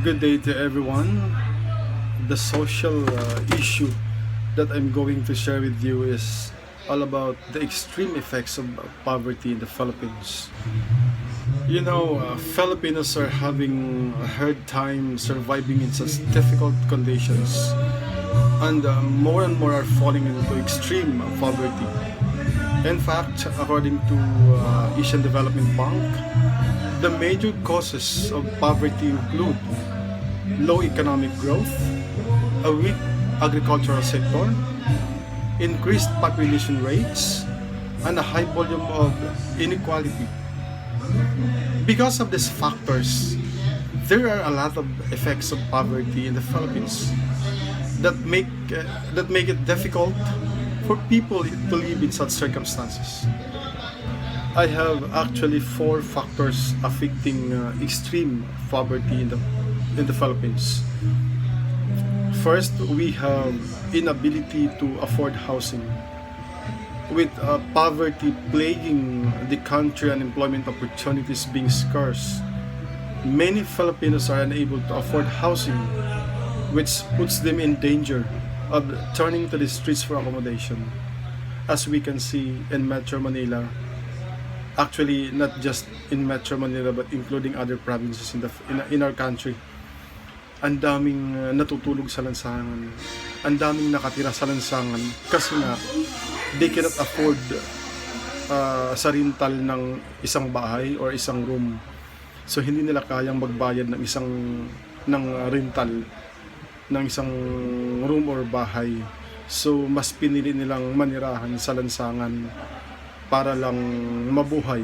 Good day to everyone. The social issue that I'm going to share with you is all about the extreme effects of poverty in the Philippines. Filipinos are having a hard time surviving in such difficult conditions, and more are falling into extreme poverty. In fact, according to Asian Development Bank, the major causes of poverty include low economic growth, a weak agricultural sector, increased population rates, and a high volume of inequality. Because of these factors, there are a lot of effects of poverty in the Philippines that make it difficult for people to live in such circumstances. I have actually four factors affecting extreme poverty in the Philippines. First, we have inability to afford housing. With poverty plaguing the country and employment opportunities being scarce, many Filipinos are unable to afford housing, which puts them in danger of turning to the streets for accommodation. As we can see in Metro Manila, actually not just in Metro Manila but including other provinces in our country, ang daming natutulog sa lansangan, ang daming nakatira sa lansangan kasi nga they cannot afford sa rental ng isang bahay or isang room. So hindi nila kayang magbayad ng rental ng isang room or bahay. So mas pinili nilang manirahan sa lansangan para lang mabuhay.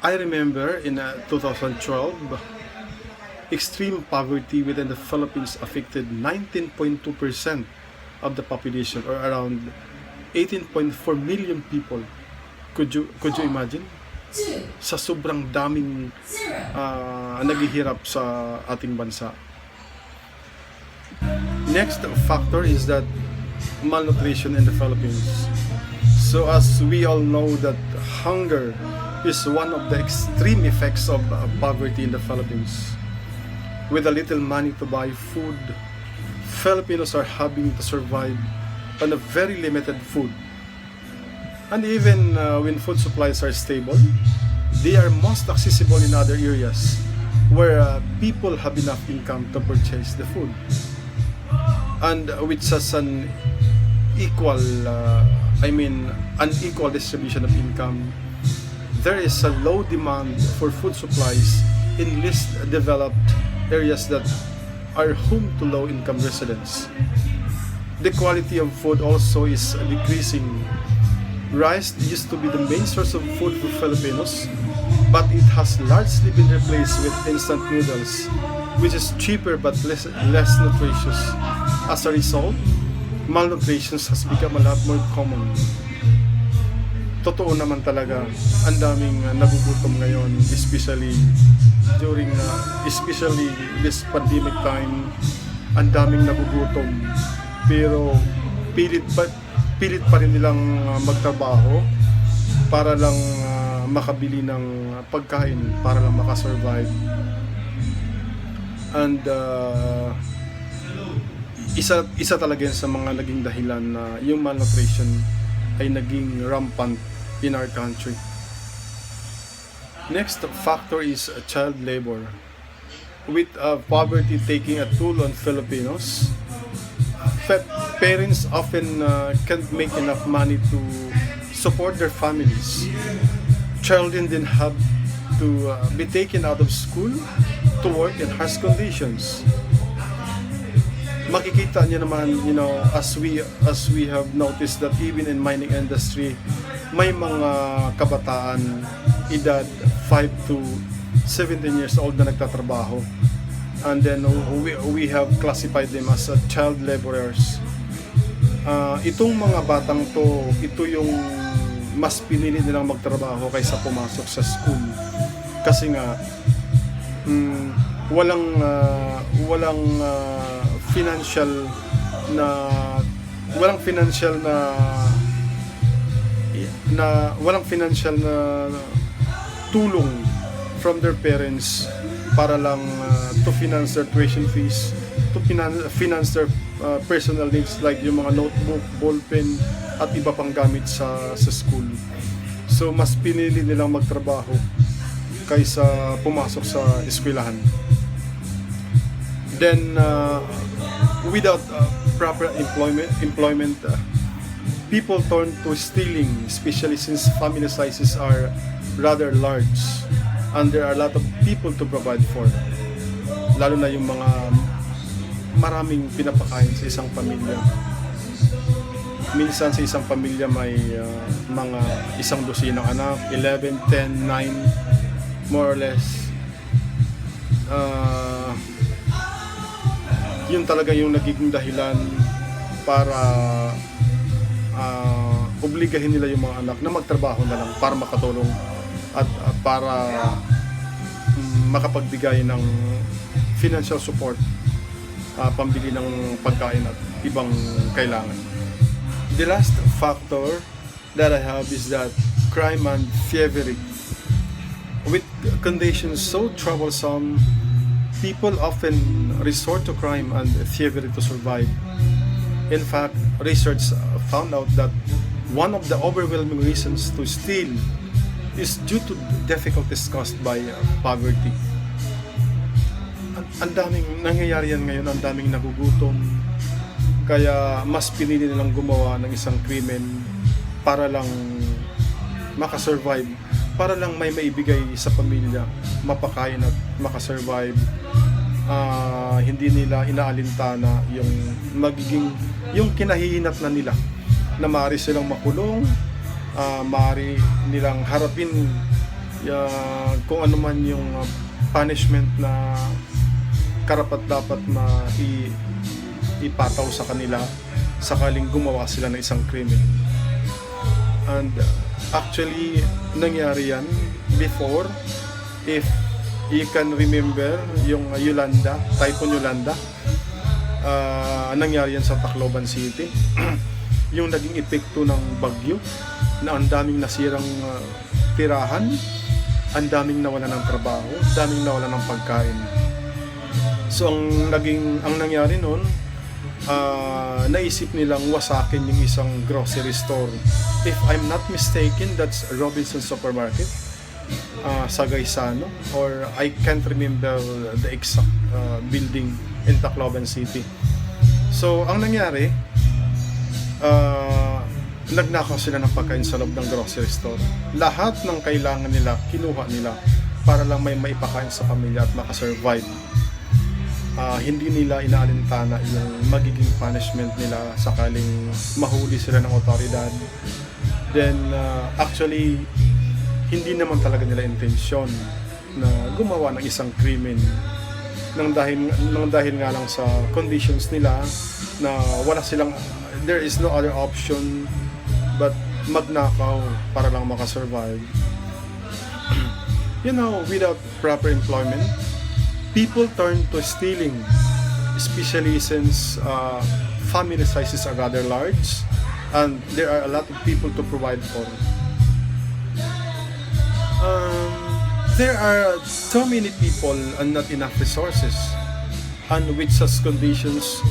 I remember in 2012, extreme poverty within the Philippines affected 19.2% of the population, or around 18.4 million people. Could you imagine? Sa sobrang daming naghihirap sa ating bansa. Next factor is that malnutrition in the Philippines. So as we all know that hunger is one of the extreme effects of poverty in the Philippines. With a little money to buy food, Filipinos are having to survive on a very limited food. And even when food supplies are stable, they are most accessible in other areas where people have enough income to purchase the food. And with such an unequal distribution of income, there is a low demand for food supplies in least developed areas that are home to low-income residents. The quality of food also is decreasing. Rice used to be the main source of food for Filipinos, but it has largely been replaced with instant noodles, which is cheaper but less nutritious. As a result, malnutrition has become a lot more common. Totoo naman talaga, ang daming nagugutom ngayon, especially this pandemic time. Ang daming nagugutom, pero pilit pa rin nilang magtrabaho para lang makabili ng pagkain, para lang makasurvive. And isa talaga yan sa mga naging dahilan na yung malnutrition ay naging rampant in our country. Next factor is child labor. With poverty taking a toll on Filipinos, parents often can't make enough money to support their families. Children then have to be taken out of school to work in harsh conditions. Makikita niyo naman, as we have noticed that even in mining industry, may mga kabataan edad 5 to 17 years old na nagtatrabaho, and then we have classified them as child laborers. Itong mga batang to, ito yung mas pinili nilang magtrabaho kaysa pumasok sa school, kasi nga walang financial na tulong from their parents para lang to finance their tuition fees, to finance their personal needs like yung mga notebook, ballpen at iba pang gamit sa school. So mas pinili nilang magtrabaho kaysa pumasok sa eskwelahan. Then without proper employment people turn to stealing, especially since family sizes are rather large and there are a lot of people to provide for, lalo na yung mga maraming pinapakain sa isang pamilya. Minsan sa isang pamilya may mga isang dosinang anak, 11, 10, 9 more or less. Yun talaga yung nagiging dahilan para obligahin nila yung mga anak na magtrabaho na lang para makatulong at para makapagbigay ng financial support, pambili ng pagkain at ibang kailangan. The last factor that I have is that crime and thievery. With conditions so troublesome, people often resort to crime and thievery to survive. In fact, research found out that one of the overwhelming reasons to steal is due to difficulties caused by poverty. Ang daming nangyayari yan ngayon, ang daming nagugutom. Kaya mas pinili nilang gumawa ng isang krimen para lang makasurvive, para lang may maibigay sa pamilya, mapakain at makasurvive. Hindi nila inaalintana yung kinahihinat na nila na maaari silang makulong, maaari nilang harapin kung ano man yung punishment na karapat-dapat na ipataw sa kanila sakaling gumawa sila ng isang krimen. And actually nangyari yan before. If you can remember yung Yolanda, Typhoon Yolanda, nangyari yan sa Tacloban City. Yung naging epekto ng bagyo na ang daming nasirang tirahan, ang daming nawala ng trabaho, daming nawala ng pagkain. So ang nangyari noon, naisip nilang wasakin yung isang grocery store. If I'm not mistaken, that's Robinson's Supermarket, Sagaysano, or I can't remember the exact building in Tacloban City. So ang nangyari, nagnakaw sila ng pagkain sa loob ng grocery store. Lahat ng kailangan nila, kinuha nila para lang may maipakain sa pamilya at makasurvive. Hindi nila inaalintana yung magiging punishment nila sakaling mahuli sila ng otoridad. Then actually hindi naman talaga nila intensyon na gumawa ng isang krimen nang dahil nga lang sa conditions nila na there is no other option but magnakaw para lang makasurvive. Without proper employment, people turn to stealing, especially since family sizes are rather large and there are a lot of people to provide for. There are so many people and not enough resources, and with such conditions,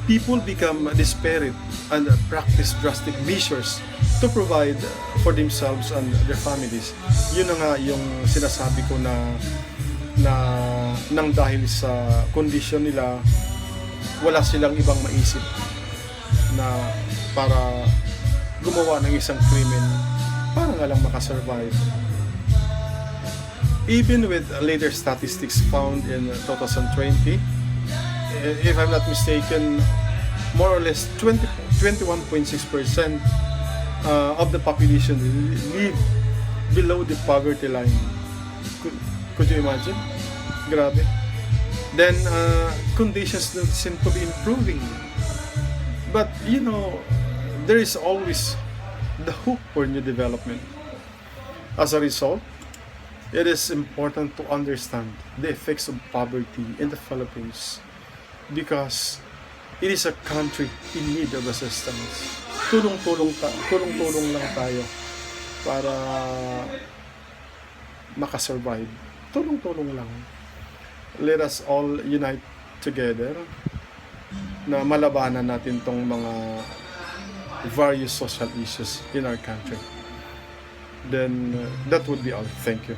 people become desperate and practice drastic measures to provide for themselves and their families. Yun na nga yung sinasabi ko na nang dahil sa kondisyon nila, wala silang ibang maisip na para gumawa ng isang krimen para nga lang makasurvive. Even with later statistics found in 2020, if I'm not mistaken, more or less 21.6% of the population live below the poverty line. Could you imagine? Grabe. Then conditions don't seem to be improving. But there is always the hope for new development. As a result, it is important to understand the effects of poverty in the Philippines because it is a country in need of assistance. Tulong-tulong lang tayo para makasurvive. Tulong-tulong lang. Let us all unite together na malabanan natin tong mga various social issues in our country. Then that would be all. Thank you.